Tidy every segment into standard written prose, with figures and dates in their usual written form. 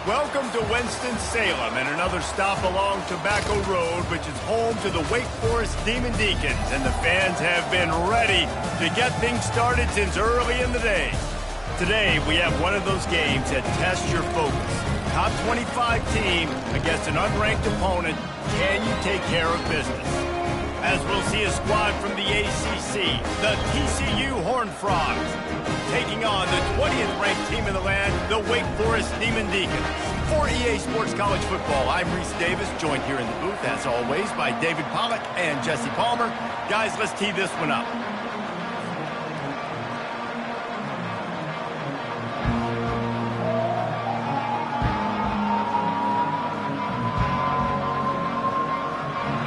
Welcome to Winston-Salem and another stop along Tobacco Road, which is home to the Wake Forest Demon Deacons, and the fans have been ready to get things started since early in the day. Today, we have one of those games that tests your focus. Top 25 team against an unranked opponent. Can you take care of business? As we'll see a squad from the ACC, the TCU Horned Frogs, taking on the 20th ranked team in the land, the Wake Forest Demon Deacons. For EA Sports College Football, I'm Reese Davis, joined here in the booth, as always, by David Pollack and Jesse Palmer. Guys, let's tee this one up.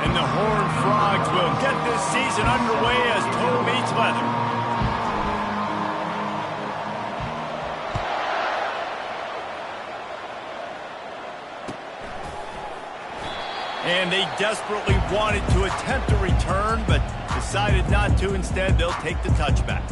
And the Horned Frogs will get this season underway as toe meets leather. And they desperately wanted to attempt a return, but decided not to. Instead, they'll take the touchback.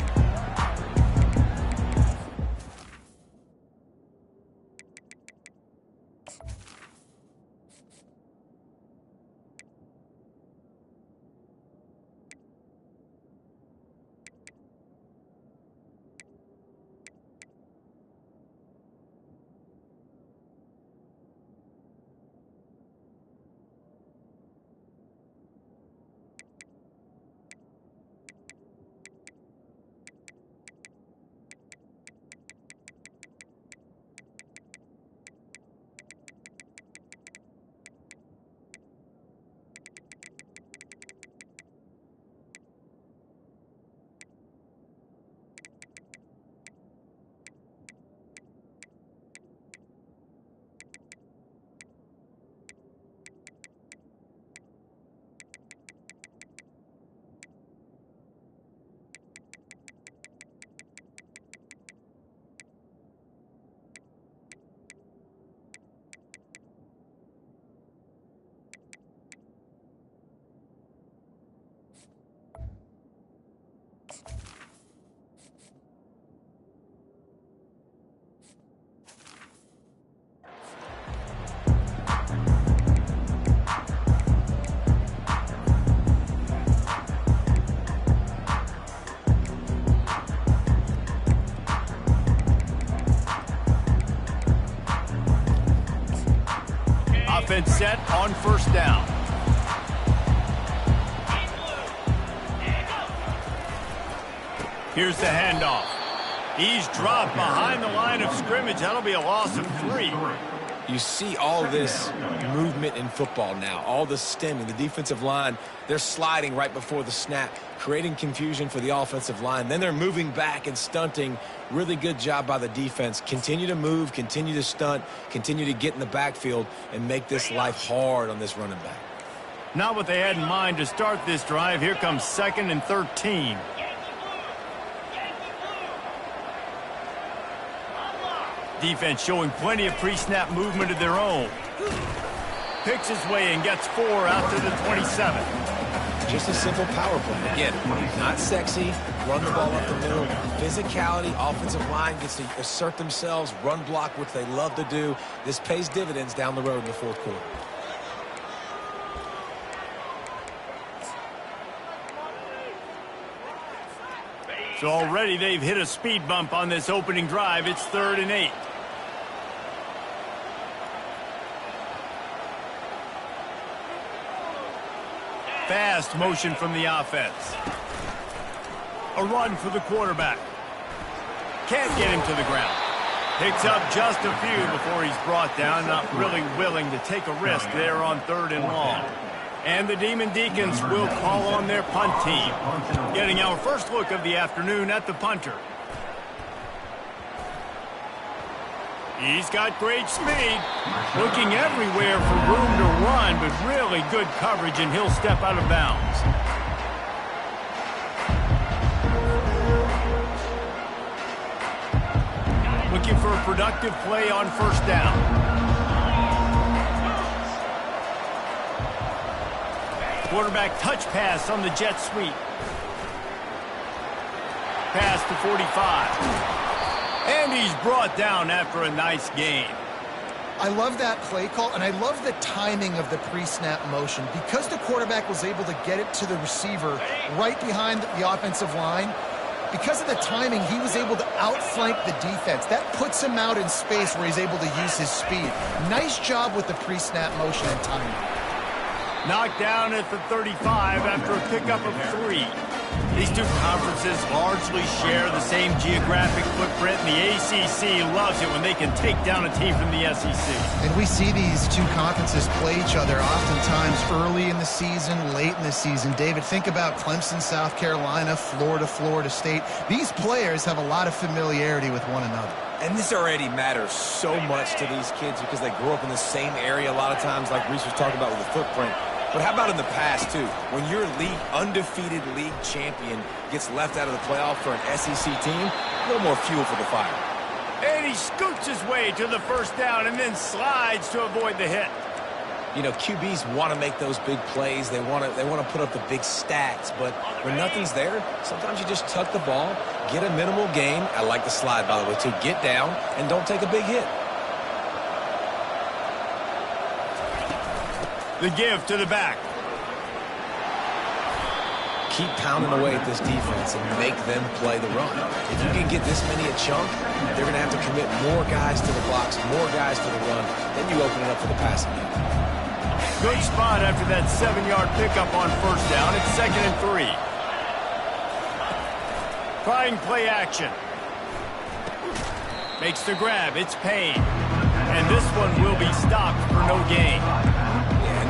Offense set on first down. Here's the handoff. He's dropped behind the line of scrimmage. That'll be a loss of 3. You see all this movement in football now, all the stemming, the defensive line, they're sliding right before the snap, creating confusion for the offensive line. Then they're moving back and stunting. Really good job by the defense. Continue to move, continue to stunt, continue to get in the backfield and make this life hard on this running back. Not what they had in mind to start this drive. Here comes 2nd and 13. Defense showing plenty of pre-snap movement of their own. Picks his way and gets 4 out to the 27. Just a simple power play. Again, not sexy, run the ball up the middle. Physicality, offensive line gets to assert themselves, run block, which they love to do. This pays dividends down the road in the 4th quarter. So already they've hit a speed bump on this opening drive. It's 3rd and 8. Fast motion from the offense. A run for the quarterback. Can't get him to the ground. Picks up just a few before he's brought down. Not really willing to take a risk there on 3rd and long. And the Demon Deacons will call on their punt team. Getting our first look of the afternoon at the punter. He's got great speed. Looking everywhere for room to run, but really good coverage, and he'll step out of bounds. Looking for a productive play on first down. Quarterback touch pass on the jet sweep. Pass to 45. And he's brought down after a nice gain. I love that play call, and I love the timing of the pre-snap motion. Because the quarterback was able to get it to the receiver right behind the offensive line, because of the timing, he was able to outflank the defense. That puts him out in space where he's able to use his speed. Nice job with the pre-snap motion and timing. Knocked down at the 35 after a pickup of 3. These two conferences largely share the same geographic footprint, and the ACC loves it when they can take down a team from the SEC. And we see these two conferences play each other oftentimes early in the season, late in the season. David, think about Clemson, South Carolina, Florida, Florida State. These players have a lot of familiarity with one another. And this already matters so much to these kids because they grew up in the same area a lot of times, like Reese was talking about with the footprint. But how about in the past, too? When your undefeated league champion gets left out of the playoff for an SEC team, a little more fuel for the fire. And he scoots his way to the first down and then slides to avoid the hit. You know, QBs want to make those big plays. They want to put up the big stats. But when nothing's there, sometimes you just tuck the ball, get a minimal gain. I like the slide, by the way, too. Get down and don't take a big hit. The give to the back. Keep pounding away at this defense and make them play the run. If you can get this many a chunk, they're going to have to commit more guys to the blocks, more guys to the run. Then you open it up for the passing game. Good spot after that 7-yard pickup on first down. It's 2nd and 3. Trying play action. Makes the grab. It's Payne. And this one will be stopped for no gain.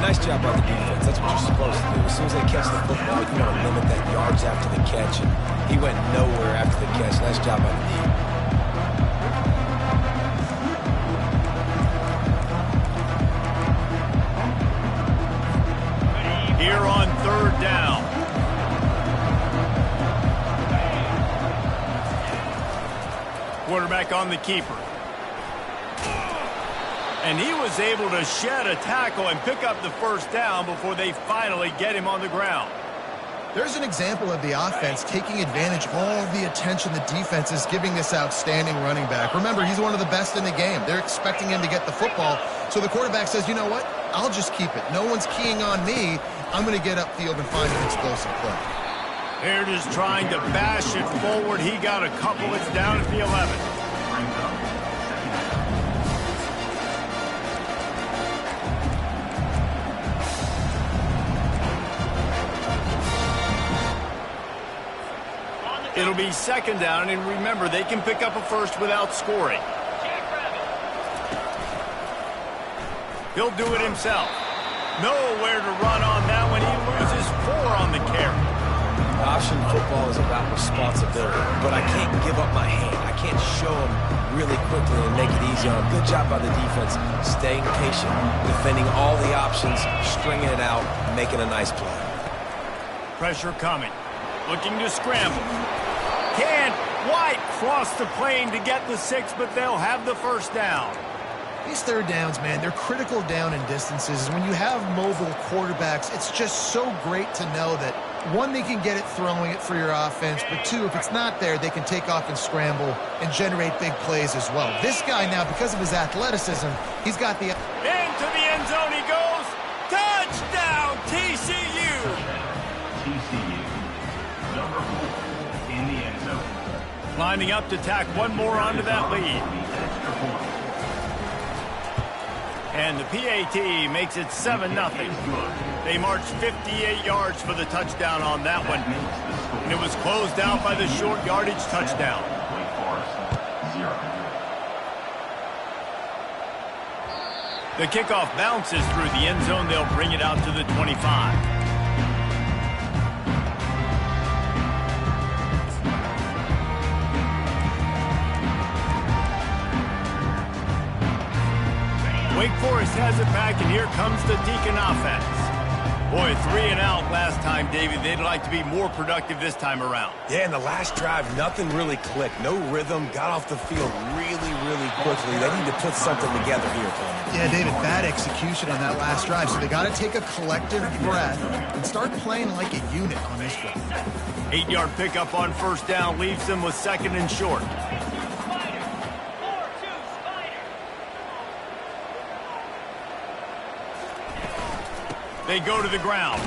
Nice job by the defense. That's what you're supposed to do. As soon as they catch the football, you want to limit that yards after the catch. And he went nowhere after the catch. Nice job by the D. Here on 3rd down. Quarterback on the keeper. And he was able to shed a tackle and pick up the first down before they finally get him on the ground. There's an example of the offense taking advantage of all the attention the defense is giving this outstanding running back. Remember, he's one of the best in the game. They're expecting him to get the football. So the quarterback says, you know what? I'll just keep it. No one's keying on me. I'm going to get upfield and find an explosive play. They're just trying to bash it forward. He got a couple. It's down at the 11. It'll be 2nd down, and remember, they can pick up a first without scoring. He'll do it himself. Nowhere to run on that one. He loses 4 on the carry. Option football is about responsibility, but I can't give up my hand. I can't show him really quickly and make it easy on him. Good job by the defense, staying patient, defending all the options, stringing it out, making a nice play. Pressure coming. Looking to scramble. Can't quite cross the plane to get the 6, but they'll have the first down. These 3rd downs, man, they're critical down in distances. When you have mobile quarterbacks, it's just so great to know that, 1, they can get it throwing it for your offense, but 2, if it's not there, they can take off and scramble and generate big plays as well. This guy now, because of his athleticism, he's got the... Into the end zone he goes. Touchdown, TCU. TCU, number 4 in the end zone. Lining up to tack one more onto that lead. And the PAT makes it 7-0. They marched 58 yards for the touchdown on that one. And it was closed out by the short yardage touchdown. The kickoff bounces through the end zone. They'll bring it out to the 25. Wake Forest has it back, and here comes the Deacon offense. Boy, 3 and out last time, David. They'd like to be more productive this time around. Yeah, in the last drive, nothing really clicked. No rhythm, got off the field really, really quickly. They need to put something together here, Tony. Yeah, David, bad execution on that last drive. So they got to take a collective breath and start playing like a unit on this one. 8-yard pickup on first down leaves them with 2nd and short. They go to the ground.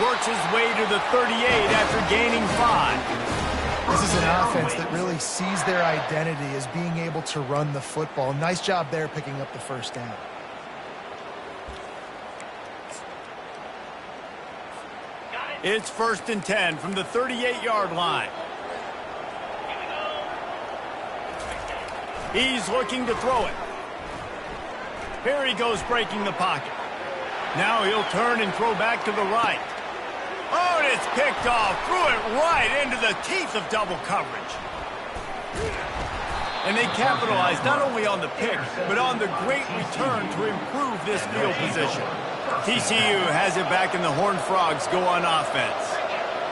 Works his way to the 38 after gaining 5. This is an offense that really sees their identity as being able to run the football. Nice job there picking up the first down. It's 1st and 10 from the 38-yard line. He's looking to throw it. Here he goes breaking the pocket. Now he'll turn and throw back to the right. Oh, and it's picked off. Threw it right into the teeth of double coverage. And they capitalized not only on the pick, but on the great return to improve this field position. TCU has it back, and the Horned Frogs go on offense.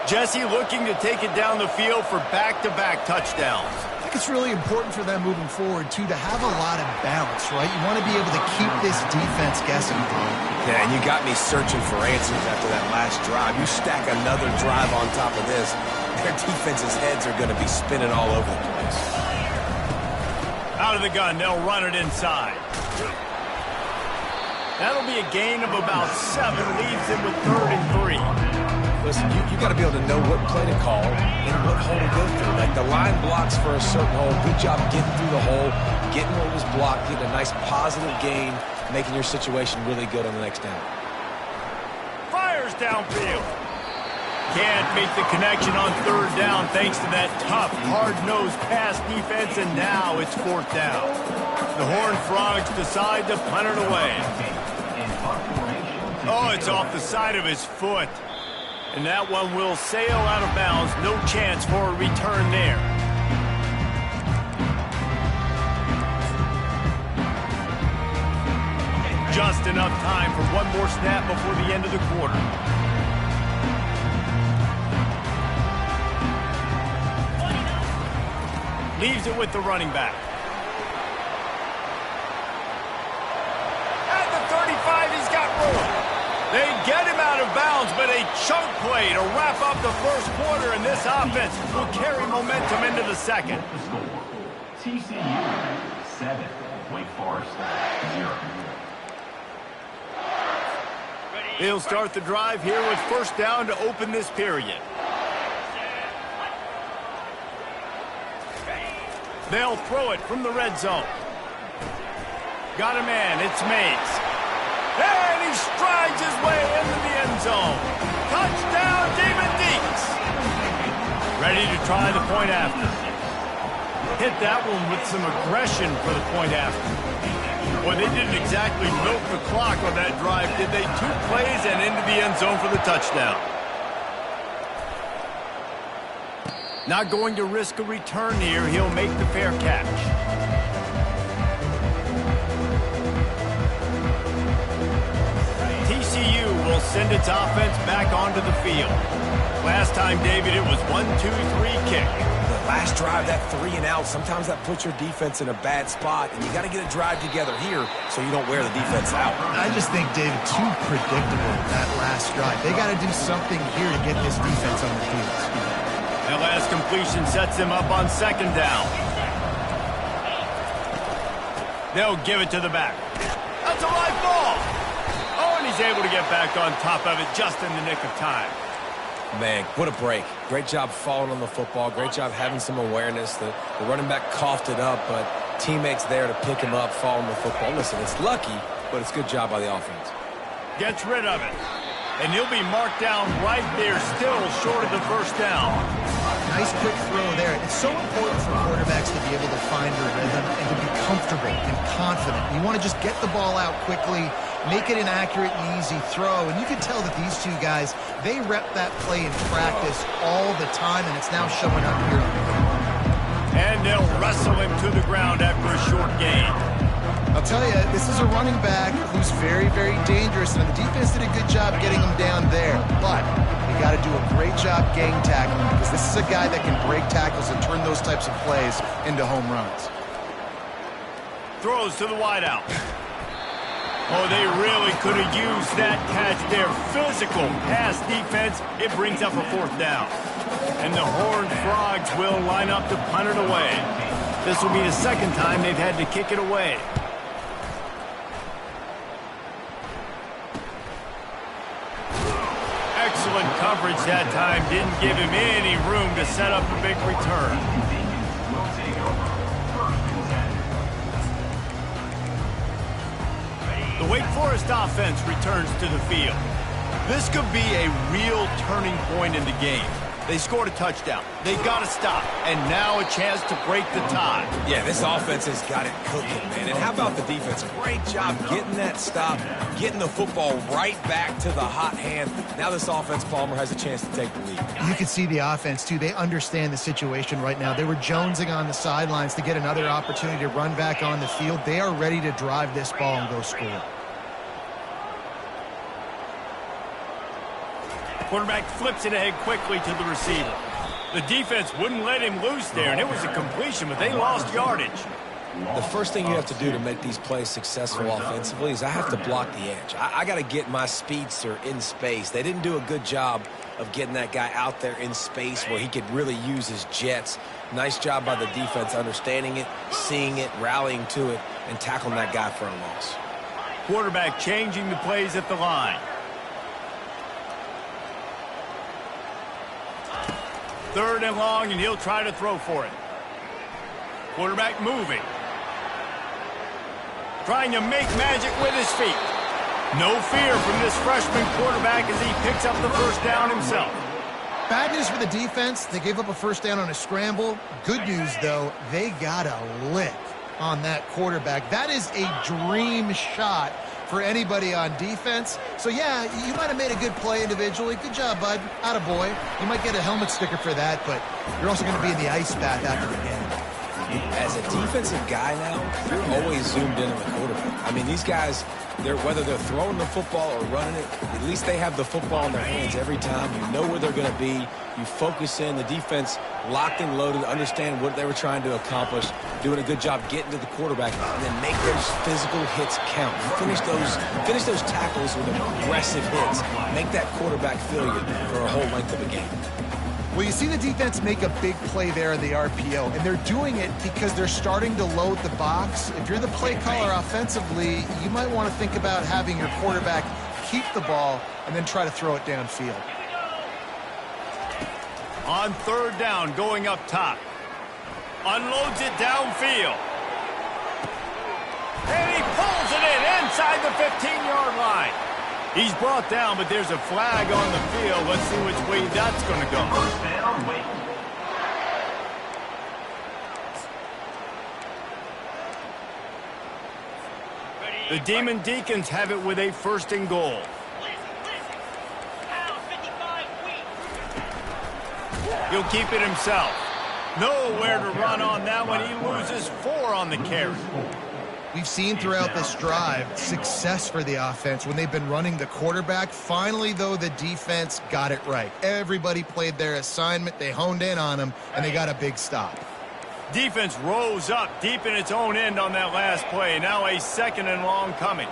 Jesse looking to take it down the field for back-to-back touchdowns. I think it's really important for them moving forward, too, to have a lot of balance, right? You want to be able to keep this defense guessing. Yeah, and you got me searching for answers after that last drive. You stack another drive on top of this, their defense's heads are going to be spinning all over the place. Out of the gun, they'll run it inside. That'll be a gain of about 7, leaves him with 3rd and 3. Listen, you got to be able to know what play to call and what hole to go through. Like the line blocks for a certain hole. Good job getting through the hole, getting what was blocked, getting a nice positive gain, making your situation really good on the next down. Fires downfield. Can't make the connection on 3rd down thanks to that tough, hard-nosed pass defense, and now it's 4th down. The Horned Frogs decide to punt it away. Oh, it's off the side of his foot. And that one will sail out of bounds. No chance for a return there. Just enough time for one more snap before the end of the quarter. Leaves it with the running back. At the 35, he's got room. They get him out of bounds, but a chunk play to wrap up the first quarter, and this offense will carry momentum into the second. The score, TCU 7, Wake Forest 0. He'll start the drive here with 1st down to open this period. They'll throw it from the red zone. Got a man, it's Mays. And he strides his way into the end zone. Touchdown, Demon Deeks. Ready to try the point after. Hit that one with some aggression for the point after. Well, they didn't exactly milk the clock on that drive, did they? 2 plays and into the end zone for the touchdown. Not going to risk a return here. He'll make the fair catch. TCU will send its offense back onto the field. Last time, David, it was 1-2-3 kick. The last drive, that 3 and out, sometimes that puts your defense in a bad spot, and you got to get a drive together here so you don't wear the defense out. I just think, David, too predictable that last drive. They got to do something here to get this defense on their heels. That last completion sets them up on 2nd down. They'll give it to the back. That's a live ball. Oh, and he's able to get back on top of it just in the nick of time. Man, what a break. Great job falling on the football. Great job having some awareness. The running back coughed it up, but teammates there to pick him up, fall on the football. Listen, it's lucky, but it's a good job by the offense. Gets rid of it. And he'll be marked down right there, still short of the 1st down. Nice quick throw there. It's so important for quarterbacks to be able to find their rhythm and to be comfortable and confident. You want to just get the ball out quickly, make it an accurate and easy throw. And you can tell that these 2 guys, they rep that play in practice all the time, and it's now showing up here. And they'll wrestle him to the ground after a short gain. I'll tell you, this is a running back who's very, very dangerous, and the defense did a good job getting him down there. But you got to do a great job gang tackling, because this is a guy that can break tackles and turn those types of plays into home runs. Throws to the wideout. Oh, they really could have used that catch there. Physical pass defense. It brings up a 4th down. And the Horned Frogs will line up to punt it away. This will be the 2nd time they've had to kick it away. coverage that time didn't give him any room to set up a big return. The Wake Forest offense returns to the field. This could be a real turning point in the game. They scored a touchdown. They got a stop. And now a chance to break the tie. Yeah, this offense has got it cooking, man. And how about the defense? Great job getting that stop, getting the football right back to the hot hand. Now this offense, Palmer, has a chance to take the lead. You can see the offense, too. They understand the situation right now. They were jonesing on the sidelines to get another opportunity to run back on the field. They are ready to drive this ball and go score. Quarterback flips it ahead quickly to the receiver. The defense wouldn't let him loose there, and it was a completion, but they lost yardage. The first thing you have to do to make these plays successful offensively is I have to block the edge. I got to get my speedster in space. They didn't do a good job of getting that guy out there in space where he could really use his jets. Nice job by the defense understanding it, seeing it, rallying to it, and tackling that guy for a loss. Quarterback changing the plays at the line. Third and long, and he'll try to throw for it. Quarterback moving. Trying to make magic with his feet. No fear from this freshman quarterback as he picks up the first down himself. Bad news for the defense. They gave up a first down on a scramble. Good news, though, they got a lick on that quarterback. That is a dream shot for anybody on defense. So, yeah, you might have made a good play individually. Good job, bud. Attaboy. You might get a helmet sticker for that, but you're also going to be in the ice bath after the game. As a defensive guy now, you're always zoomed in on the quarterback. I mean, these guys, whether they're throwing the football or running it, at least they have the football in their hands every time. You know where they're going to be. You focus in. The defense locked and loaded, understand what they were trying to accomplish, doing a good job getting to the quarterback, and then make those physical hits count. Finish those tackles with aggressive hits. Make that quarterback feel you for a whole length of a game. Well, you see the defense make a big play there in the RPO, and they're doing it because they're starting to load the box. If you're the play caller offensively, you might want to think about having your quarterback keep the ball and then try to throw it downfield. On third down, going up top. Unloads it downfield. And he pulls it in inside the 15-yard line. He's brought down, but there's a flag on the field. Let's see which way that's going to go. First down, Wake. The Demon Deacons have it with a first and goal. He'll keep it himself. Nowhere to run on that one. He loses 4 on the carry. We've seen throughout this drive success for the offense when they've been running the quarterback. Finally, though, the defense got it right. Everybody played their assignment. They honed in on them, and they got a big stop. Defense rose up deep in its own end on that last play. Now a second and long coming.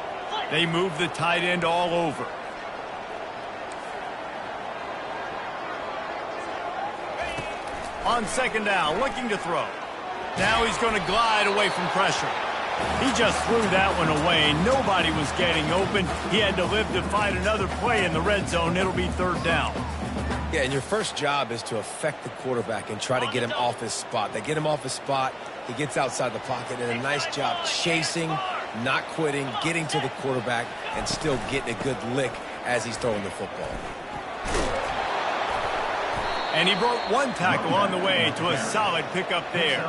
They move the tight end all over. On second down, looking to throw. Now he's going to glide away from pressure. He just threw that one away. Nobody was getting open. He had to live to find another play in the red zone. It'll be third down. Yeah, and your first job is to affect the quarterback and try to get him off his spot. They get him off his spot. He gets outside the pocket, and a nice job chasing, not quitting, getting to the quarterback, and still getting a good lick as he's throwing the football. And he broke one tackle on the way to a solid pickup there.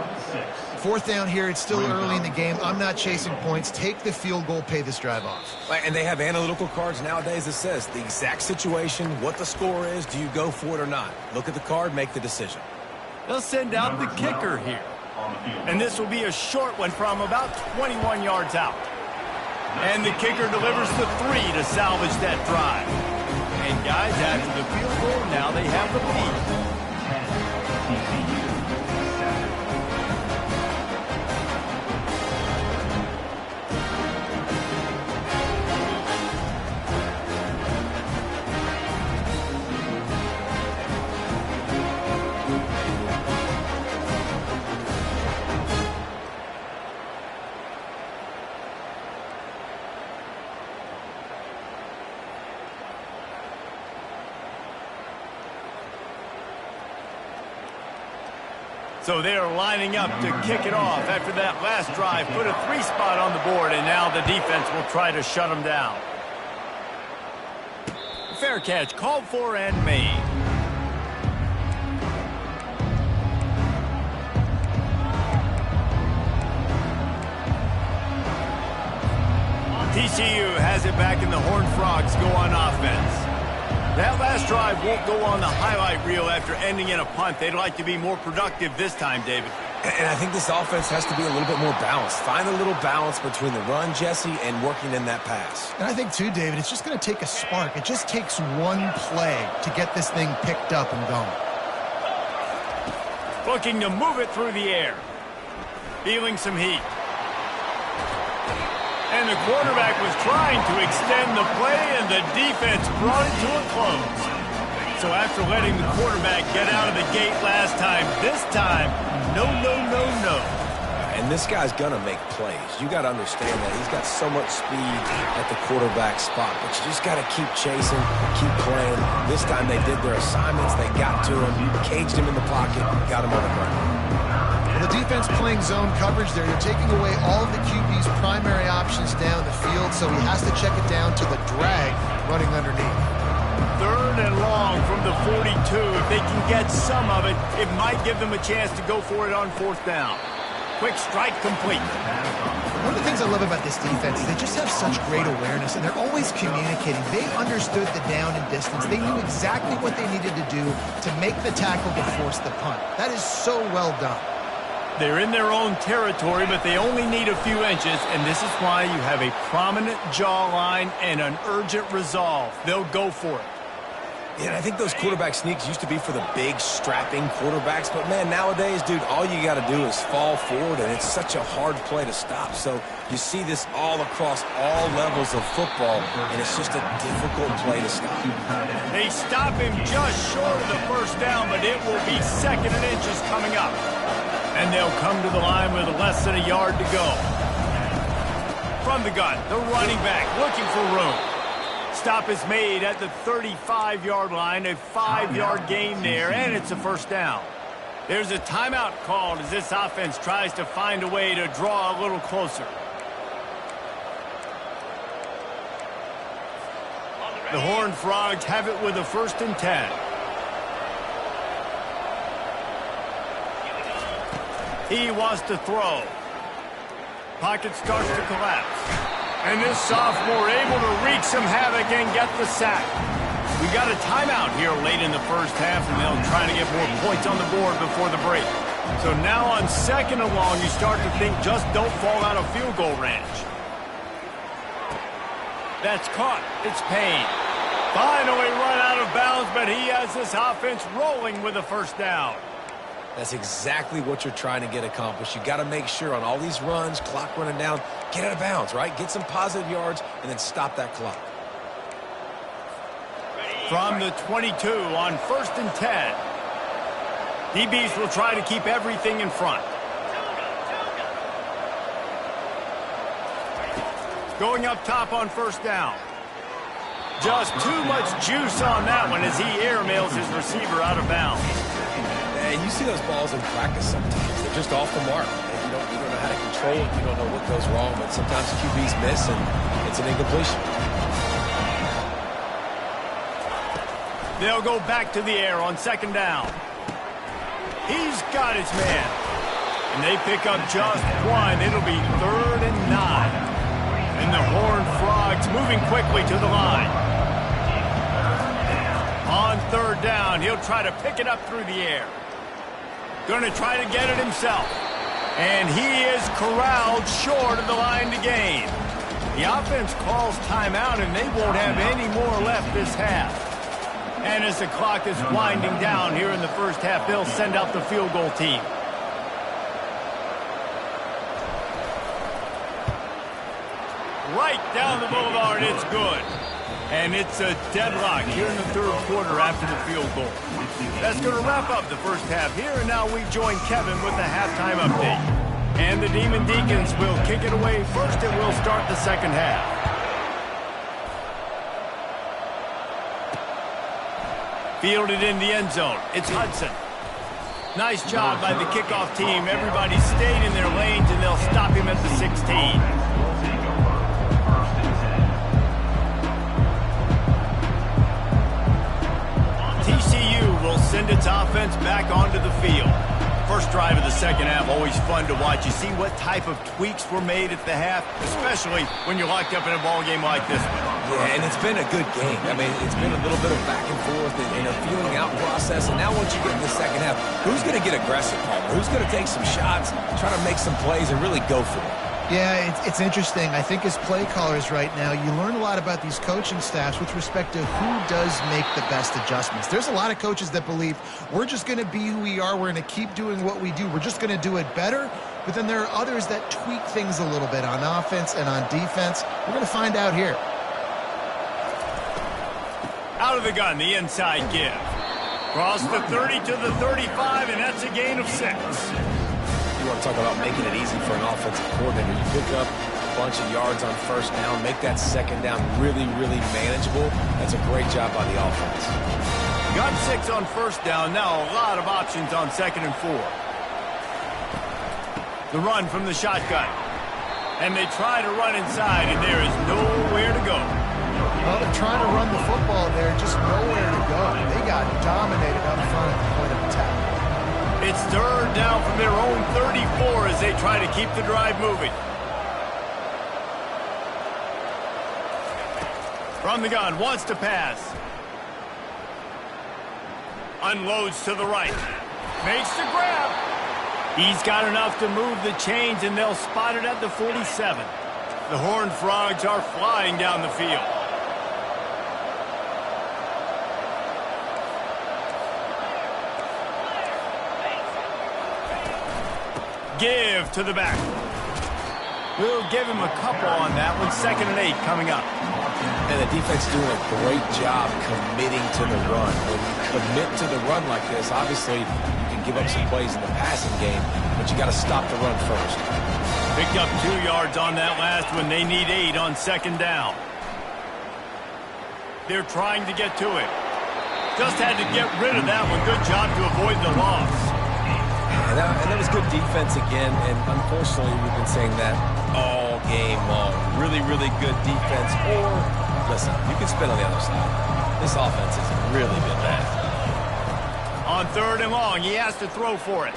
Fourth down here. It's still early in the game. I'm not chasing points. Take the field goal, pay this drive off. And they have analytical cards nowadays that says the exact situation, what the score is, do you go for it or not? Look at the card, make the decision. They'll send out the kicker here. And this will be a short one from about 21 yards out. And the kicker delivers the 3 to salvage that drive. And guys, after the field goal, now they have the lead. So they are lining up to kick it off after that last drive. Put a 3 spot on the board, and now the defense will try to shut them down. Fair catch called for and made. TCU has it back, and the Horned Frogs go on offense. That last drive won't go on the highlight reel after ending in a punt. They'd like to be more productive this time, David. And I think this offense has to be a little bit more balanced. Find a little balance between the run, Jesse, and working in that pass. And I think, too, David, it's just going to take a spark. It just takes one play to get this thing picked up and going. Looking to move it through the air. Feeling some heat. And the quarterback was trying to extend the play, and the defense brought it to a close. So after letting the quarterback get out of the gate last time, this time, no. And this guy's going to make plays. You got to understand that. He's got so much speed at the quarterback spot, but you just got to keep chasing, keep playing. This time they did their assignments. They got to him, caged him in the pocket, got him on the ground. Well, the defense playing zone coverage there. They're taking away all of the QB's primary options down the field, so he has to check it down to the drag running underneath. 3rd and long from the 42. If they can get some of it, it might give them a chance to go for it on 4th down. Quick strike complete. One of the things I love about this defense is they just have such great awareness, and they're always communicating. They understood the down and distance. They knew exactly what they needed to do to make the tackle to force the punt. That is so well done. They're in their own territory, but they only need a few inches, and this is why you have a prominent jawline and an urgent resolve. They'll go for it. Yeah, and I think those quarterback sneaks used to be for the big, strapping quarterbacks. But, man, nowadays, dude, all you got to do is fall forward, and it's such a hard play to stop. So you see this all across all levels of football, and it's just a difficult play to stop. They stop him just short of the 1st down, but it will be 2nd and inches coming up. And they'll come to the line with less than a yard to go. From the gun, the running back looking for room. Stop is made at the 35-yard line, a 5-yard gain there, and it's a 1st down. There's a timeout called as this offense tries to find a way to draw a little closer. The Horned Frogs have it with a 1st and 10. He wants to throw. Pocket starts to collapse. And this sophomore able to wreak some havoc and get the sack. We got a timeout here late in the 1st half, and they'll try to get more points on the board before the break. So now on 2nd and long, you start to think just don't fall out of field goal range. That's caught. It's Payne. Finally run out of bounds, but he has this offense rolling with a 1st down. That's exactly what you're trying to get accomplished. You got to make sure on all these runs, clock running down, get out of bounds, right? Get some positive yards and then stop that clock. From the 22 on 1st and 10. DBs will try to keep everything in front. Going up top on 1st down. Just too much juice on that one as he airmails his receiver out of bounds. And you see those balls in practice sometimes. They're just off the mark. You don't know how to control it. You don't know what goes wrong. But sometimes QBs miss, and it's an incompletion. They'll go back to the air on 2nd down. He's got his man. And they pick up just one. It'll be 3rd and 9. And the Horned Frogs moving quickly to the line. On 3rd down, he'll try to pick it up through the air. Going to try to get it himself. And he is corralled short of the line to gain. The offense calls timeout, and they won't have any more left this half. And as the clock is winding down here in the 1st half, they'll send out the field goal team. Right down the boulevard, it's good. And it's a deadlock here in the 3rd quarter after the field goal. That's going to wrap up the 1st half here, and now we join Kevin with the halftime update. And the Demon Deacons will kick it away first, and we'll start the 2nd half. Fielded in the end zone. It's Hudson. Nice job by the kickoff team. Everybody stayed in their lanes, and they'll stop him at the 16. TCU will send its offense back onto the field. First drive of the second half, always fun to watch. You see what type of tweaks were made at the half, especially when you're locked up in a ball game like this one. Yeah, and it's been a good game. I mean, it's been a little bit of back and forth and a feeling out process. And now once you get in the second half, who's going to get aggressive, Palmer? Who's going to take some shots, try to make some plays, and really go for it? Yeah, it's interesting. I think as play callers right now, you learn a lot about these coaching staffs with respect to who does make the best adjustments. There's a lot of coaches that believe we're just going to be who we are. We're going to keep doing what we do. We're just going to do it better. But then there are others that tweak things a little bit on offense and on defense. We're going to find out here. Out of the gun, the inside give. Cross the 30 to the 35, and that's a gain of 6. You want to talk about making it easy for an offensive coordinator. You pick up a bunch of yards on first down, make that second down really, really manageable. That's a great job by the offense. Got 6 on first down. Now a lot of options on 2nd and 4. The run from the shotgun. And they try to run inside, and there is nowhere to go. Well, they're trying to run the football there, just nowhere to go. They got dominated up front at the point of attack. It's 3rd down from their own 34 as they try to keep the drive moving. From the gun, wants to pass. Unloads to the right. Makes the grab. He's got enough to move the chains, and they'll spot it at the 47. The Horned Frogs are flying down the field. Give to the back. We'll give him a couple on that one. 2nd and 8 coming up. And the defense doing a great job committing to the run. When you commit to the run like this, obviously you can give up some plays in the passing game, but you got to stop the run first. Picked up 2 yards on that last one. They need 8 on 2nd down. They're trying to get to it. Just had to get rid of that one. Good job to avoid the loss. And that was good defense again, and unfortunately we've been saying that all game long. Really, really good defense. Or, listen, you can spin on the other side. This offense has really been bad. On 3rd and long, he has to throw for it.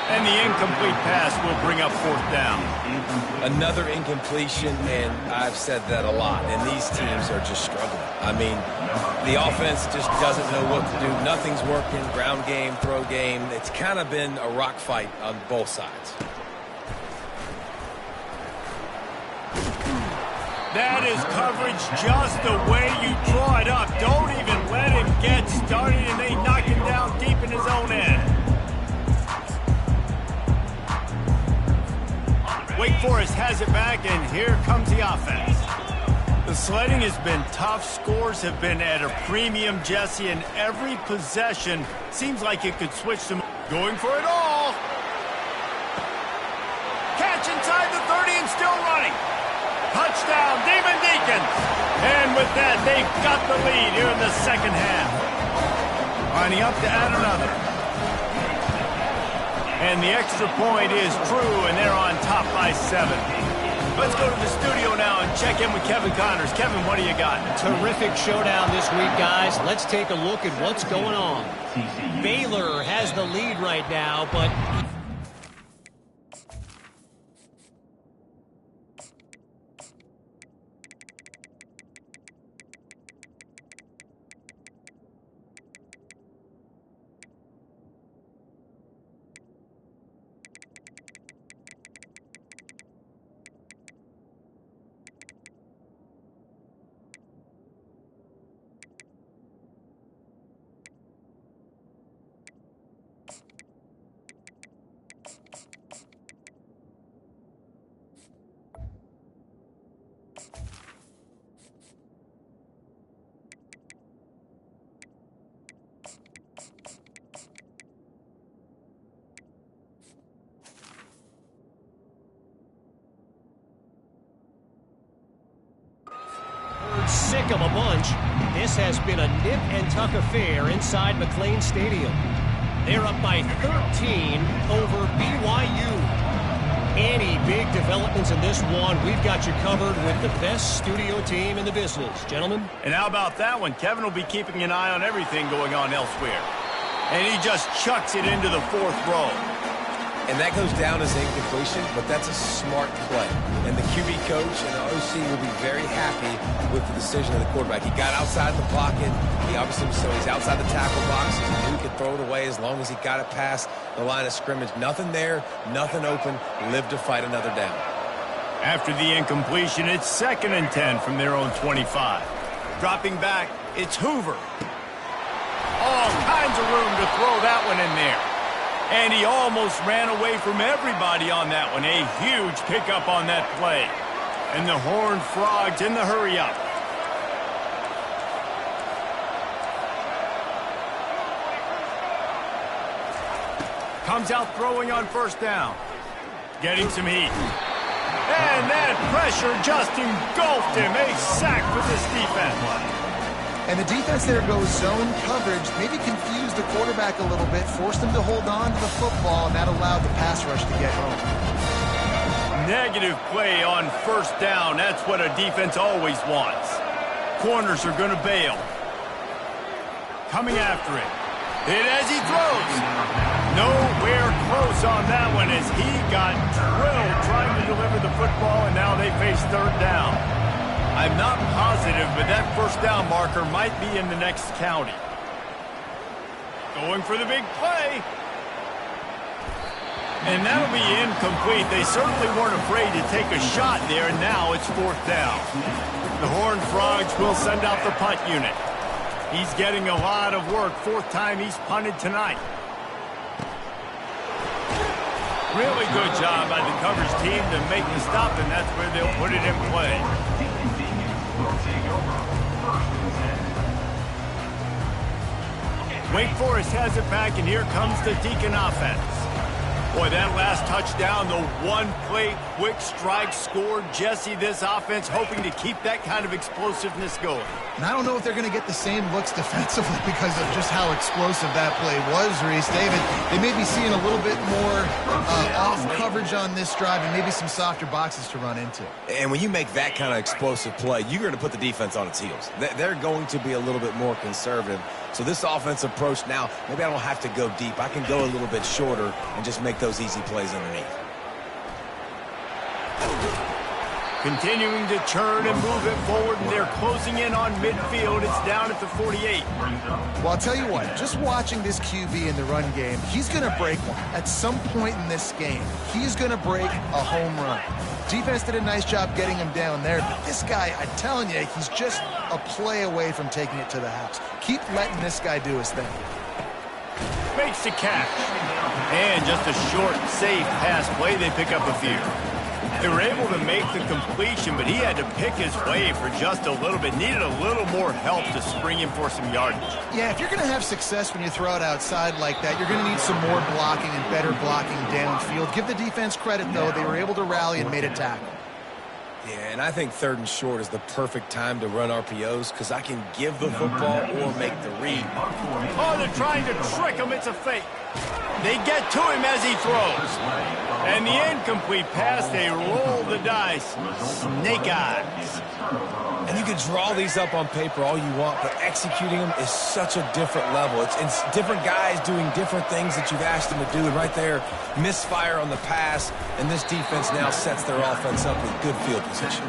And the incomplete pass will bring up 4th down. Another incompletion, and I've said that a lot, and these teams are just struggling. I mean, the offense just doesn't know what to do. Nothing's working. Ground game, throw game. It's kind of been a rock fight on both sides. That is coverage just the way you draw it up. Don't even let him get started, and they knock him down deep in his own end. Wake Forest has it back, and here comes the offense. The sledding has been tough. Scores have been at a premium, Jesse, and every possession seems like it could switch them. Going for it all. Catch inside the 30 and still running. Touchdown, Demon Deacons. And with that, they've got the lead here in the second half. Lining up to add another. And the extra point is true, and they're on top by 7. Let's go to the studio now and check in with Kevin Connors. Kevin, what do you got? Terrific showdown this week, guys. Let's take a look at what's going on. Baylor has the lead right now, but... Sick of a bunch. This has been a nip and tuck affair inside McLean Stadium. They're up by 13 over BYU. Any big developments in this one, we've got you covered with the best studio team in the business. Gentlemen? And how about that one? Kevin will be keeping an eye on everything going on elsewhere. And he just chucks it into the fourth row. And that goes down as incompletion, but that's a smart play. And the QB coach and the OC will be very happy with the decision of the quarterback. He got outside the pocket. He obviously, so he's outside the tackle boxes. He knew he could throw it away as long as he got it past the line of scrimmage. Nothing there, nothing open. Lived to fight another down. After the incompletion, it's 2nd and 10 from their own 25. Dropping back, it's Hoover. All kinds of room to throw that one in there. And he almost ran away from everybody on that one. A huge pickup on that play. And the Horned Frogs in the hurry-up. Comes out throwing on first down. Getting some heat. And that pressure just engulfed him. A sack for this defense. And the defense there goes zone coverage, maybe confused the quarterback a little bit, forced him to hold on to the football, and that allowed the pass rush to get home. Negative play on first down. That's what a defense always wants. Corners are going to bail. Coming after it. Hit as he throws. Nowhere close on that one as he got drilled trying to deliver the football, and now they face third down. I'm not positive, but that first down marker might be in the next county. Going for the big play. And that'll be incomplete. They certainly weren't afraid to take a shot there, and now it's 4th down. The Horned Frogs will send out the punt unit. He's getting a lot of work. 4th time he's punted tonight. Really good job by the coverage team to make the stop, and that's where they'll put it in play. Wake Forest has it back, and here comes the Deacon offense. Boy, that last touchdown, the one-play quick strike scored. Jesse, this offense hoping to keep that kind of explosiveness going. And I don't know if they're going to get the same looks defensively because of just how explosive that play was, Reese. David, they may be seeing a little bit more off coverage on this drive and maybe some softer boxes to run into. And when you make that kind of explosive play, you're going to put the defense on its heels. They're going to be a little bit more conservative. So this offensive approach now, maybe I don't have to go deep. I can go a little bit shorter and just make those easy plays underneath. Continuing to churn and move it forward, and they're closing in on midfield. It's down at the 48. Well, I'll tell you what, just watching this QB in the run game, he's going to break one. At some point in this game, he's going to break a home run. Defense did a nice job getting him down there, but this guy, I'm telling you, he's just a play away from taking it to the house. Keep letting this guy do his thing. Makes the catch. And just a short, safe pass play. They pick up a few. They were able to make the completion, but he had to pick his way for just a little bit. Needed a little more help to spring him for some yardage. Yeah, if you're going to have success when you throw it outside like that, you're going to need some more blocking and better blocking downfield. Give the defense credit, though. They were able to rally and made a tackle. Yeah, and I think 3rd and short is the perfect time to run RPOs because I can give the football or make the read. Oh, they're trying to trick him. It's a fake. They get to him as he throws. And the incomplete pass, they roll the dice. Snake eyes. And you can draw these up on paper all you want, but executing them is such a different level. It's different guys doing different things that you've asked them to do. And right there, misfire on the pass, and this defense now sets their offense up with good field position.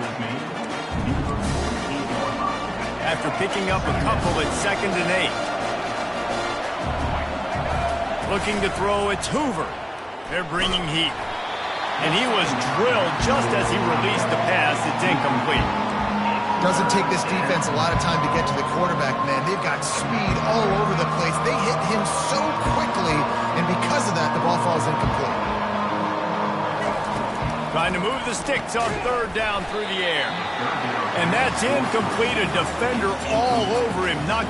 After picking up a couple at 2nd and 8. Looking to throw, it's Hoover. They're bringing heat. And he was drilled just as he released the pass. It's incomplete. Doesn't take this defense a lot of time to get to the quarterback, man. They've got speed all over the place. They hit him so quickly, and because of that, the ball falls incomplete. Trying to move the sticks on 3rd down through the air. And that's incomplete. A defender all over him. Not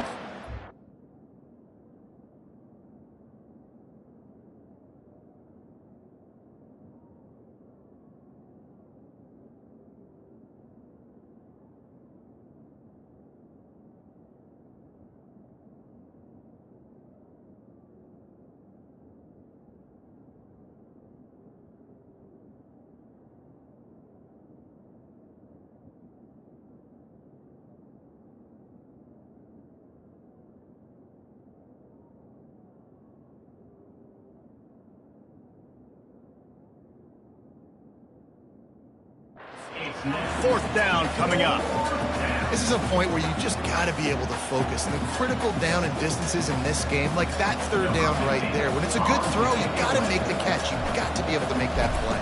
4th down coming up. This is a point where you just got to be able to focus. And the critical down and distances in this game, like that 3rd down right there, when it's a good throw, you got to make the catch. You've got to be able to make that play.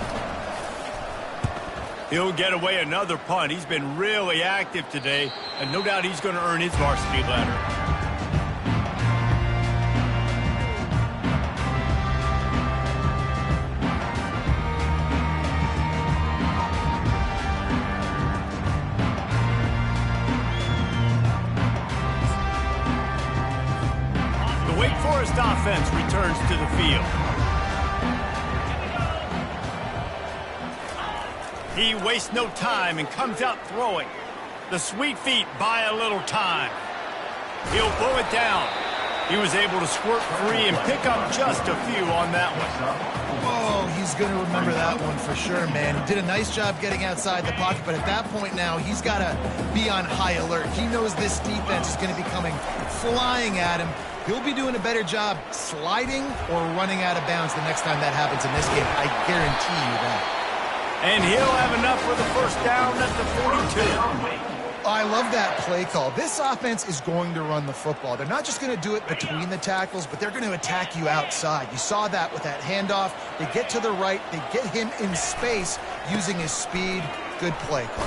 He'll get away another punt. He's been really active today, and no doubt he's going to earn his varsity letter. Wake Forest offense returns to the field. He wastes no time and comes out throwing. The sweet feet buy a little time. He'll pull it down. He was able to squirt free and pick up just a few on that one. Oh, he's going to remember that one for sure, man. He did a nice job getting outside the pocket, but at that point now, he's got to be on high alert. He knows this defense is going to be coming flying at him. He'll be doing a better job sliding or running out of bounds the next time that happens in this game. I guarantee you that. And he'll have enough for the 1st down at the 42. I love that play call. This offense is going to run the football. They're not just going to do it between the tackles, but they're going to attack you outside. You saw that with that handoff. They get to the right. They get him in space using his speed. Good play call.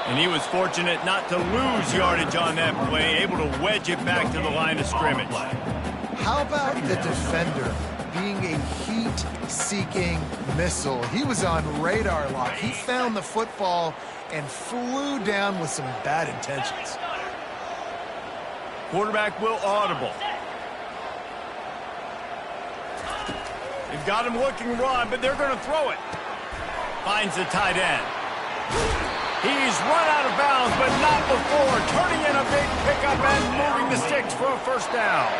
And he was fortunate not to lose yardage on that play, able to wedge it back to the line of scrimmage. How about the defender being a heat-seeking missile? He was on radar lock. He found the football and flew down with some bad intentions. Quarterback will audible. They've got him looking run, but they're going to throw it. Finds the tight end. He's run out of bounds, but not before. Turning in a big pickup and moving the sticks for a 1st down.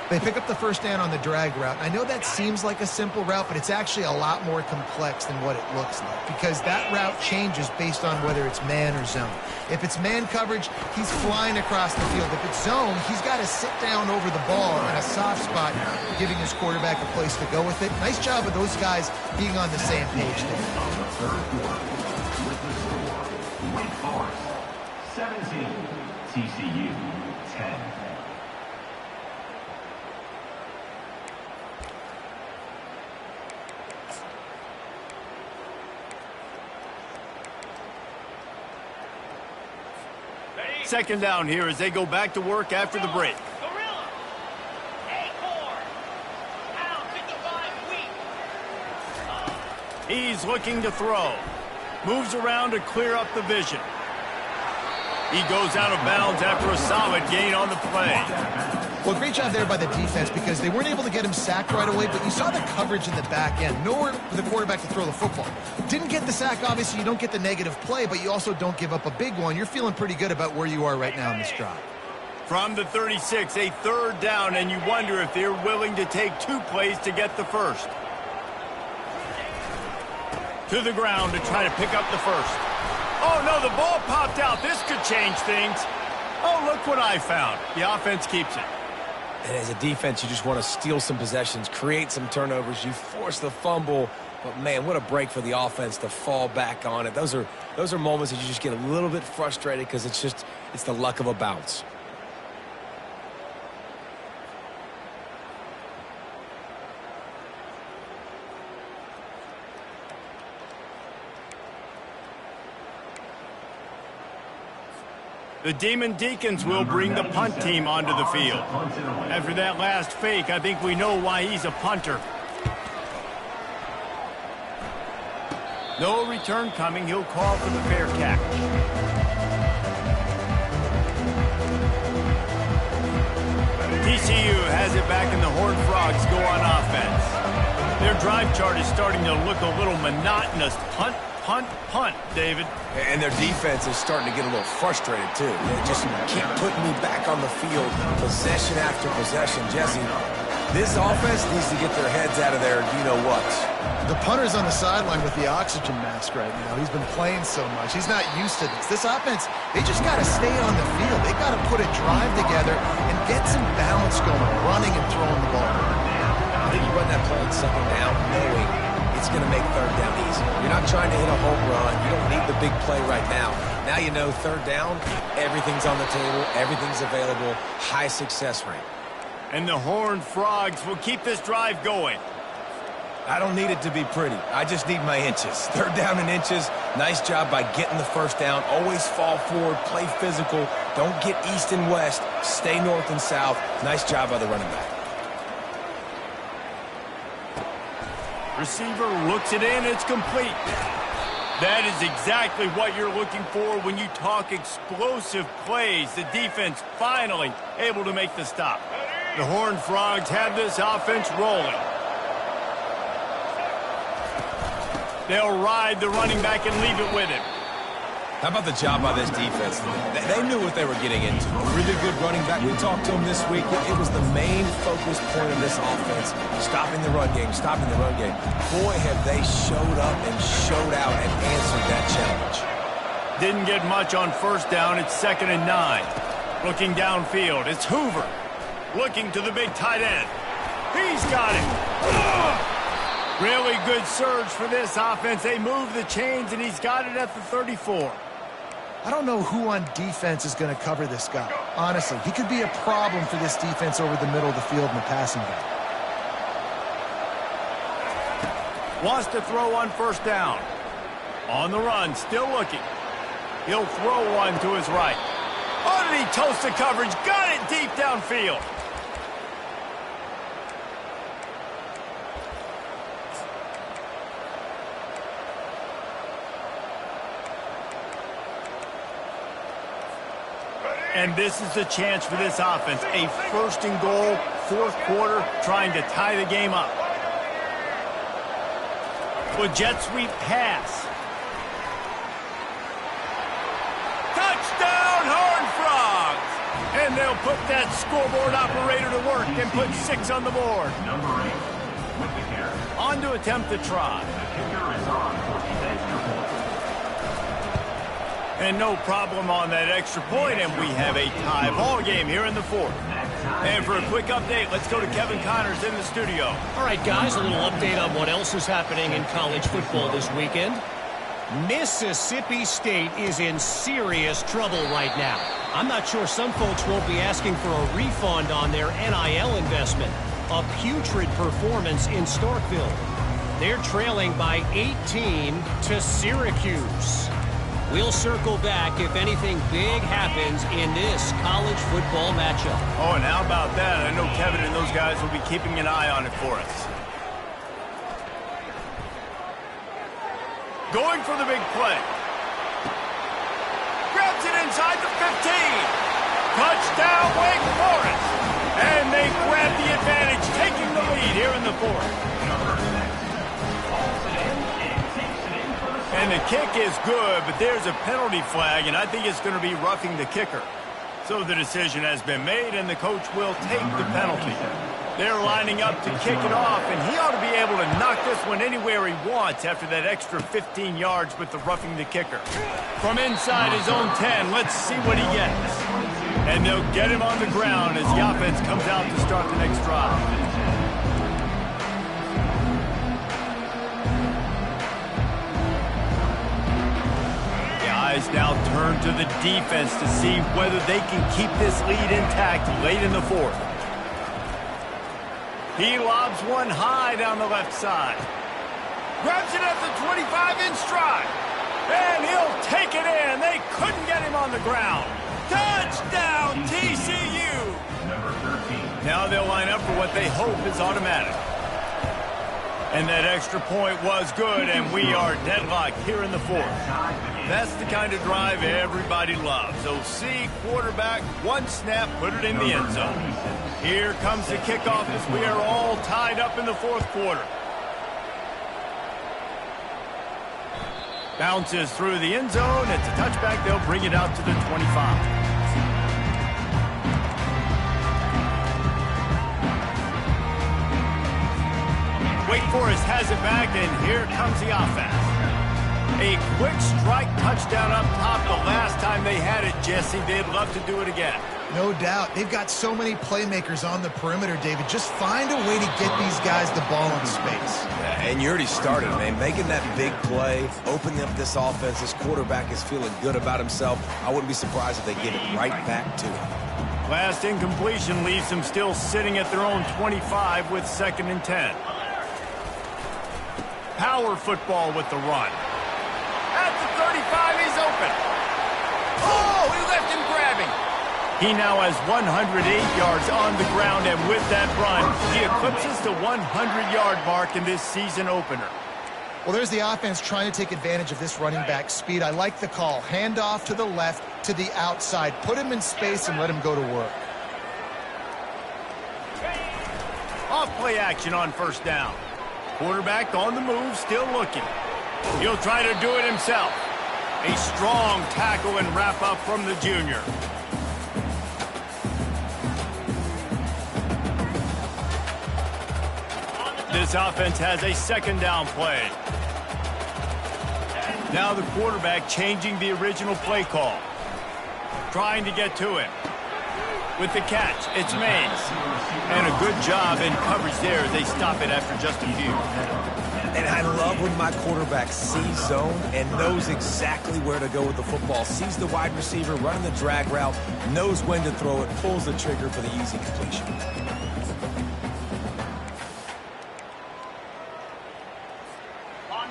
They pick up the 1st down on the drag route. I know that seems like a simple route, but it's actually a lot more complex than what it looks like because that route changes based on whether it's man or zone. If it's man coverage, he's flying across the field. If it's zone, he's got to sit down over the ball in a soft spot, giving his quarterback a place to go with it. Nice job of those guys being on the same page there. Wake Forest 17, TCU 10. Second down here as they go back to work after the break. He's looking to throw. Moves around to clear up the vision. He goes out of bounds after a solid gain on the play. Well, great job there by the defense because they weren't able to get him sacked right away, but you saw the coverage in the back end. Nowhere for the quarterback to throw the football. Didn't get the sack, obviously. You don't get the negative play, but you also don't give up a big one. You're feeling pretty good about where you are right now in this drive. From the 36, a 3rd down, and you wonder if they're willing to take 2 plays to get the 1st. To the ground to try to pick up the 1st. Oh, no, the ball popped out. This could change things. Oh, look what I found. The offense keeps it. And as a defense, you just want to steal some possessions, create some turnovers. You force the fumble. But, man, what a break for the offense to fall back on it. Those are moments that you just get a little bit frustrated because it's the luck of a bounce. The Demon Deacons will bring the punt team onto the field. After that last fake, I think we know why he's a punter. No return coming. He'll call for the fair catch. TCU has it back and the Horned Frogs go on offense. Their drive chart is starting to look a little monotonous. Punt, punt, punt, David. And their defense is starting to get a little frustrated, too. They just keep putting me back on the field, possession after possession. Jesse, this offense needs to get their heads out of there, you-know-what. The punter's on the sideline with the oxygen mask right now. He's been playing so much. He's not used to this. This offense, they just got to stay on the field. They got to put a drive together and get some balance going, running and throwing the ball. I think you run that play on 2nd down, knowing it's going to make third down easy. You're not trying to hit a home run. You don't need the big play right now. Now you know third down, everything's on the table, everything's available, high success rate. And the Horned Frogs will keep this drive going. I don't need it to be pretty. I just need my inches. Third down in inches. Nice job by getting the first down. Always fall forward, play physical. Don't get east and west. Stay north and south. Nice job by the running back. Receiver looks it in. It's complete. That is exactly what you're looking for when you talk explosive plays. The defense finally able to make the stop. The Horned Frogs have this offense rolling. They'll ride the running back and leave it with him. How about the job by this defense? They knew what they were getting into. A really good running back. We talked to him this week. It was the main focus point of this offense. Stopping the run game, stopping the run game. Boy, have they showed up and showed out and answered that challenge. Didn't get much on first down. It's 2nd and 9. Looking downfield. It's Hoover. Looking to the big tight end. He's got it. Really good surge for this offense. They move the chains, and he's got it at the 34. I don't know who on defense is going to cover this guy. Honestly, he could be a problem for this defense over the middle of the field in the passing game. Wants to throw on first down. On the run, still looking. He'll throw one to his right. Oh, did he toast the coverage? Got it deep downfield. And this is the chance for this offense. A 1st and goal, 4th quarter, trying to tie the game up. With jet sweep pass. Touchdown, Horned Frogs! And they'll put that scoreboard operator to work and put 6 on the board. Number 8 with the carry. On to attempt the try. The kicker is on for the extra point. And no problem on that extra point, and we have a tie ball game here in the 4th. And for a quick update, let's go to Kevin Connors in the studio. All right, guys, a little update on what else is happening in college football this weekend. Mississippi State is in serious trouble right now. I'm not sure some folks won't be asking for a refund on their NIL investment. A putrid performance in Starkville. They're trailing by 18 to Syracuse. We'll circle back if anything big happens in this college football matchup. Oh, and how about that? I know Kevin and those guys will be keeping an eye on it for us. Going for the big play. Grabs it inside the 15. Touchdown, Wake Forest. And they grab the advantage, taking the lead here in the 4th. And the kick is good, but there's a penalty flag, and I think it's going to be roughing the kicker. So the decision has been made, and the coach will take the penalty. They're lining up to kick it off, and he ought to be able to knock this one anywhere he wants after that extra 15 yards with the roughing the kicker. From inside his own 10, let's see what he gets. And they'll get him on the ground as the offense comes out to start the next drive. Now turn to the defense to see whether they can keep this lead intact late in the 4th. He lobs one high down the left side. Grabs it at the 25 in stride. And he'll take it in. They couldn't get him on the ground. Touchdown, TCU! Number 13. Now they'll line up for what they hope is automatic. And that extra point was good, and we are deadlocked here in the 4th. That's the kind of drive everybody loves. OC, quarterback, one snap, put it in the end zone. Here comes the kickoff as we are all tied up in the 4th quarter. Bounces through the end zone. It's a touchback. They'll bring it out to the 25. Wake Forest has it back, and here comes the offense. A quick strike touchdown up top the last time they had it, Jesse. They'd love to do it again. No doubt. They've got so many playmakers on the perimeter, David. Just find a way to get these guys the ball in space. Yeah, and you already started, man. Making that big play, opening up this offense. This quarterback is feeling good about himself. I wouldn't be surprised if they give it right back to him. Last incompletion leaves them still sitting at their own 25 with 2nd and 10. Power football with the run. At the 35, he's open. Oh, he left him grabbing. He now has 108 yards on the ground, and with that run, he eclipses the 100-yard mark in this season opener. Well, there's the offense trying to take advantage of this running back speed. I like the call. Hand off to the left, to the outside. Put him in space and let him go to work. Off play action on 1st down. Quarterback on the move, still looking. He'll try to do it himself. A strong tackle and wrap up from the junior. This offense has a 2nd down play. Now the quarterback changing the original play call. Trying to get to him. With the catch, it's Mays. And a good job in coverage there as they stop it after just a few. And I love when my quarterback sees zone and knows exactly where to go with the football. Sees the wide receiver running the drag route, knows when to throw it, pulls the trigger for the easy completion.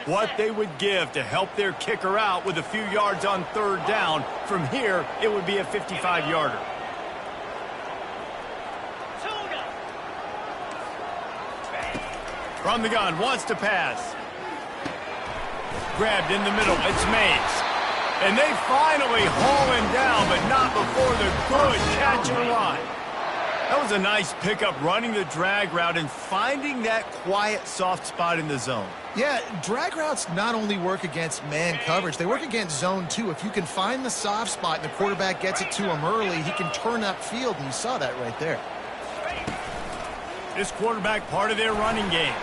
What they would give to help their kicker out with a few yards on 3rd down. From here, it would be a 55-yarder. From the gun, wants to pass. Grabbed in the middle, it's Mays. And they finally haul him down, but not before the good catch and run. That was a nice pickup, running the drag route and finding that quiet, soft spot in the zone. Yeah, drag routes not only work against man coverage, they work against zone too. If you can find the soft spot and the quarterback gets it to him early, he can turn upfield, and you saw that right there. This quarterback part of their running game.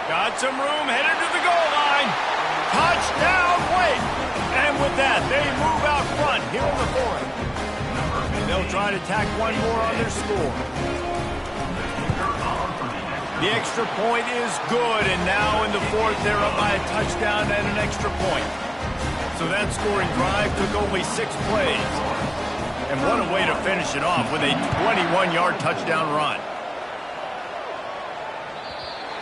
Got some room, headed to the goal line. Touchdown, Wake! And with that, they move out front here in the 4th. And they'll try to tack one more on their score. The extra point is good, and now in the 4th, they're up by a touchdown and an extra point. So that scoring drive took only 6 plays. And what a way to finish it off with a 21-yard touchdown run.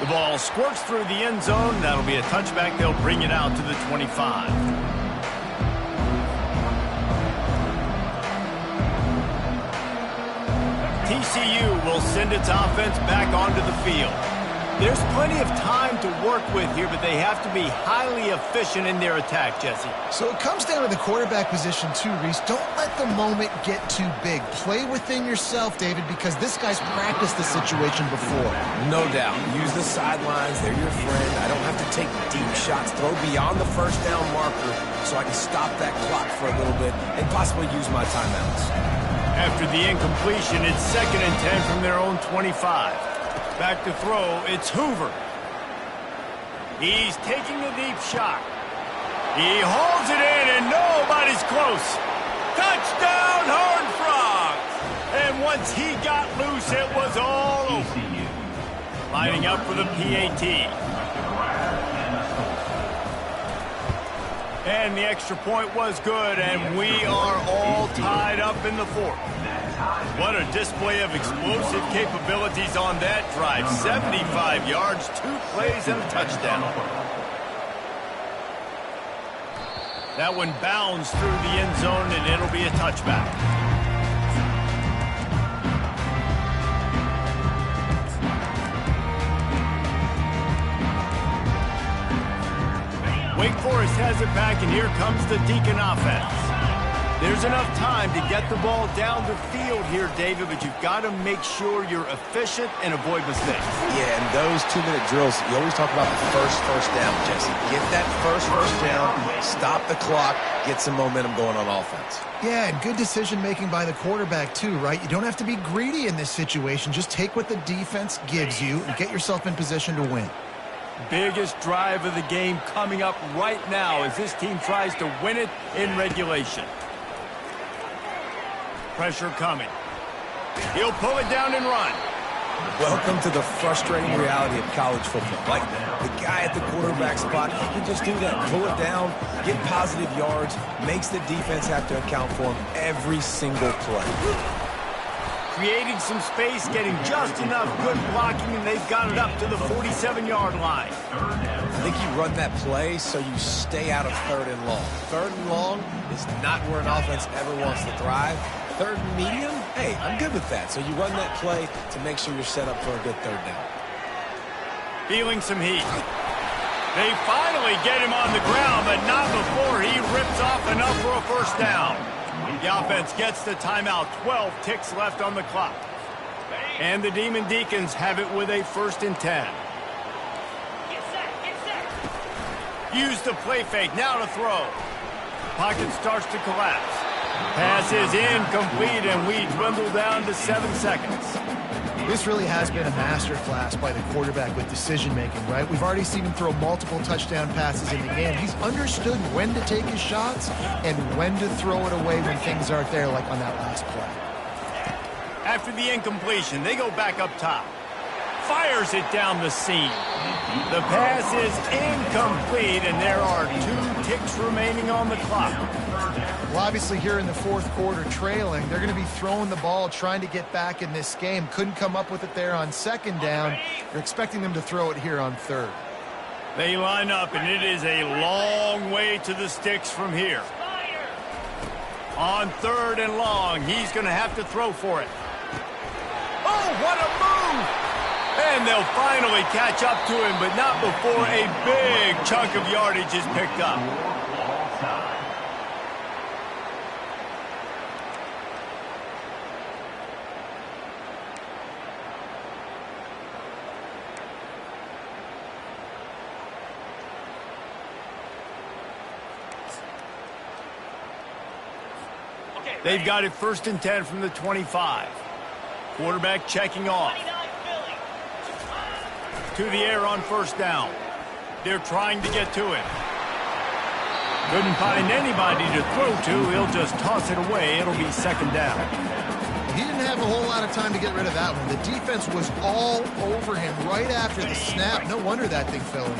The ball squirts through the end zone. That'll be a touchback. They'll bring it out to the 25. TCU will send its offense back onto the field. There's plenty of time to work with here, but they have to be highly efficient in their attack, Jesse. So it comes down to the quarterback position too, Reese. Don't let the moment get too big. Play within yourself, David, because this guy's practiced the situation before. No doubt. Use the sidelines. They're your friend. I don't have to take deep shots. Throw beyond the 1st down marker so I can stop that clock for a little bit and possibly use my timeouts. After the incompletion, it's 2nd and 10 from their own 25. Back to throw, it's Hoover. He's taking a deep shot. He hauls it in, and nobody's close. Touchdown, Horned Frogs! And once he got loose, it was all over. Lining up for the PAT. And the extra point was good, and we are all tied up in the 4th. What a display of explosive capabilities on that drive. 75 yards, 2 plays, and a touchdown. That one bounds through the end zone, and it'll be a touchback. Wake Forest has it back, and here comes the Deacon offense. There's enough time to get the ball down the field here, David, but you've got to make sure you're efficient and avoid mistakes. Yeah, and those 2-minute drills, you always talk about the first down, Jesse. Get that first down, stop the clock, get some momentum going on offense. Yeah, and good decision-making by the quarterback, too, right? You don't have to be greedy in this situation. Just take what the defense gives you and get yourself in position to win. biggest drive of the game coming up right now as this team tries to win it in regulation. Pressure coming. He'll pull it down and run. Welcome to the frustrating reality of college football. Like, the guy at the quarterback spot, he can just do that. Pull it down, get positive yards, makes the defense have to account for him every single play. Creating some space, getting just enough good blocking, and they've got it up to the 47-yard line. I think you run that play so you stay out of 3rd and long. 3rd and long is not where an offense ever wants to thrive. 3rd and medium, hey, I'm good with that. So you run that play to make sure you're set up for a good 3rd down. Feeling some heat. They finally get him on the ground, but not before he rips off enough for a first down. The offense gets the timeout. 12 ticks left on the clock. And the Demon Deacons have it with a 1st and 10. Use the play fake. Now to throw. Pocket starts to collapse. Pass is incomplete, and we dwindle down to 7 seconds. This really has been a masterclass by the quarterback with decision-making, right? We've already seen him throw multiple touchdown passes in the game. He's understood when to take his shots and when to throw it away when things aren't there, like on that last play. After the incompletion, they go back up top. Fires it down the seam. The pass is incomplete, and there are 2 ticks remaining on the clock. Well, obviously here in the 4th quarter trailing, they're going to be throwing the ball, trying to get back in this game. Couldn't come up with it there on 2nd down. You're expecting them to throw it here on 3rd. They line up, and it is a long way to the sticks from here. On 3rd and long, he's going to have to throw for it. Oh, what a move! And they'll finally catch up to him, but not before a big chunk of yardage is picked up. They've got it 1st and 10 from the 25. Quarterback checking off. To the air on 1st down. They're trying to get to it. Couldn't find anybody to throw to. He'll just toss it away. It'll be 2nd down. He didn't have a whole lot of time to get rid of that one. The defense was all over him right after the snap. No wonder that thing fell in.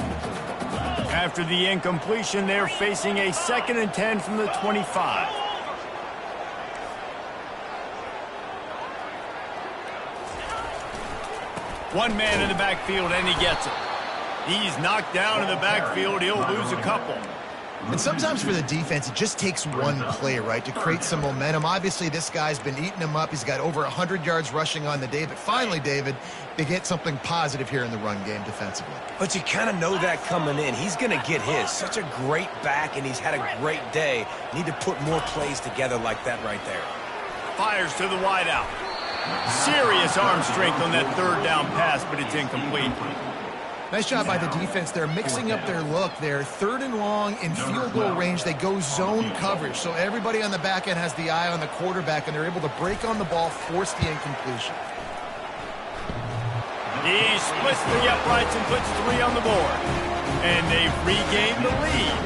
After the incompletion, they're facing a 2nd and 10 from the 25. One man in the backfield, and he gets it. He's knocked down in the backfield. He'll lose a couple. And sometimes for the defense, it just takes one play, right, to create some momentum. Obviously, this guy's been eating him up. He's got over 100 yards rushing on the day. But finally, David, they get something positive here in the run game defensively. But you kind of know that coming in. He's going to get his. Such a great back, and he's had a great day. Need to put more plays together like that right there. Fires to the wideout. Serious arm strength on that 3rd down pass, but it's incomplete. Nice job by the defense. They're mixing up their look. They're 3rd and long in field goal range. They go zone coverage. So everybody on the back end has the eye on the quarterback, and they're able to break on the ball, force the incompletion. He splits the uprights and puts 3 on the board. And they've regained the lead.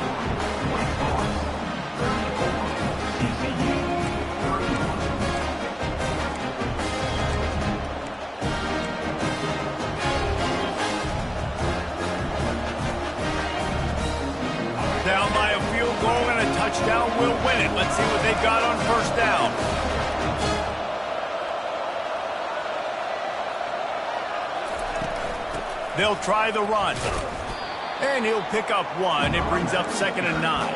Down by a field goal, and a touchdown will win it. Let's see what they've got on 1st down. They'll try the run. And he'll pick up 1. It brings up 2nd and 9.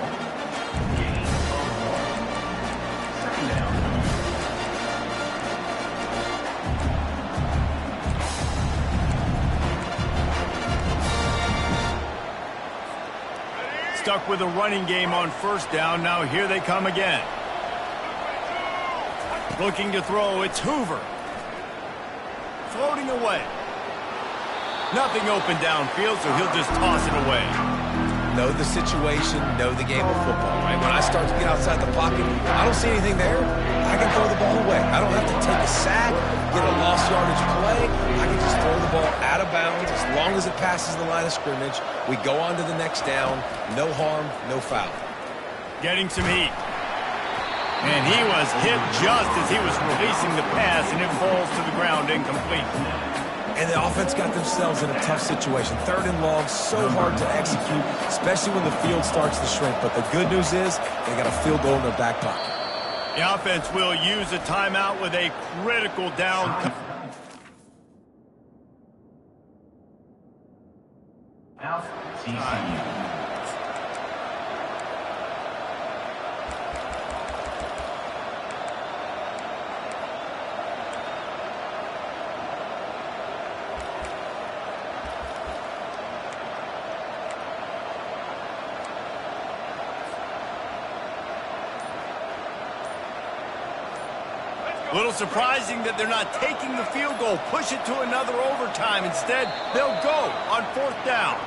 Stuck with a running game on 1st down. Now here they come again. Looking to throw. It's Hoover. Floating away. Nothing open downfield, so he'll just toss it away. know the situation, know the game of football, right? When I start to get outside the pocket, I don't see anything there, I can throw the ball away. I don't have to take a sack, get a lost yardage play. I can just throw the ball out of bounds. As long as it passes the line of scrimmage, we go on to the next down. No harm, no foul. Getting some heat. And he was hit just as he was releasing the pass, and it falls to the ground incomplete. And the offense got themselves in a tough situation. 3rd and long, so hard to execute, especially when the field starts to shrink. But the good news is they got a field goal in their back pocket. The offense will use a timeout with a critical down. Out, TCU. A little surprising that they're not taking the field goal, push it to another overtime. Instead, they'll go on 4th down.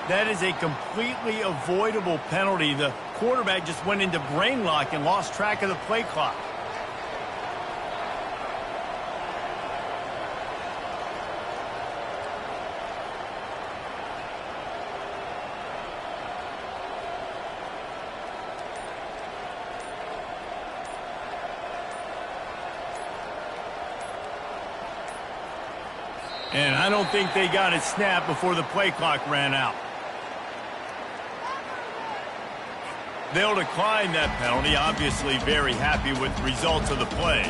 That is a completely avoidable penalty. The quarterback just went into brain lock and lost track of the play clock. And I don't think they got it snapped before the play clock ran out. They'll decline that penalty, obviously very happy with the results of the play.